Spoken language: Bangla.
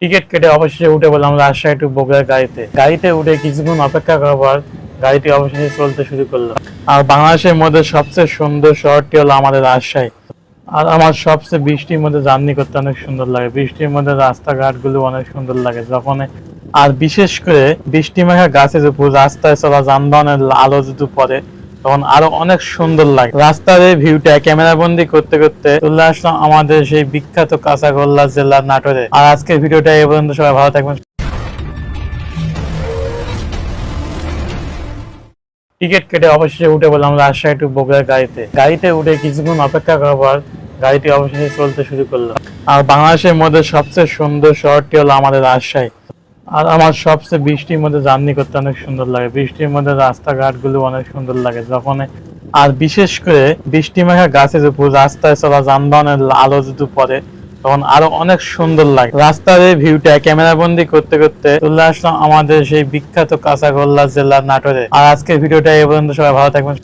টিকিট কেটে অবশেষে উঠে বললাম রাজশাহী টু বগুড়ার গাড়িতে উঠে কিছুক্ষণ অপেক্ষা করার পর গাড়িটি অবশেষে চলতে শুরু করলো। আর বাংলাদেশের মধ্যে সবচেয়ে সুন্দর শহরটি হলো আমাদের রাজশাহী। আর আমার সবচেয়ে বৃষ্টির মধ্যে জার্নি করতে অনেক সুন্দর লাগে। বৃষ্টির মধ্যে রাস্তাঘাট গুলো অনেক সুন্দর লাগে যখন, আর বিশেষ করে বৃষ্টি মেঘা গাছের উপর রাস্তায় চলা যানবাহনের আলো যদি পড়ে তখন আরো অনেক সুন্দর লাগে। রাস্তার এই ভিউটা ক্যামেরা বন্দি করতে করতে চলে আসলাম আমাদের সেই বিখ্যাত কাঁচাগোল্লা জেলার নাটোরে। আর আজকের ভিডিওটা এই পর্যন্ত, সবাই ভালো থাকবেন। টিকিট কেটে অবশেষে উঠে বললাম রাজশাহী টু বগুড়ার গাড়িতে উঠে কিছুক্ষণ অপেক্ষা করার পর গাড়িটি অবশেষে চলতে শুরু করলো। আর বাংলাদেশের মধ্যে সবচেয়ে সুন্দর শহরটি হলো আমাদের রাজশাহী। আর আমার সবচেয়ে বৃষ্টির মধ্যে জার্নি করতে অনেক সুন্দর লাগে। বৃষ্টির মধ্যে রাস্তাঘাট গুলো অনেক সুন্দর লাগে যখন, আর বিশেষ করে বৃষ্টি মেঘা গাছের উপর রাস্তায় চলা যানবাহনের আলো যদি পড়ে তখন আরো অনেক সুন্দর লাগে। রাস্তার এই ভিউটা ক্যামেরা বন্দি করতে করতে চলে আসলাম আমাদের সেই বিখ্যাত কাঁচাগোল্লা জেলার নাটোরে। আর আজকের ভিডিওটা এই পর্যন্ত, সবাই ভালো থাকবেন।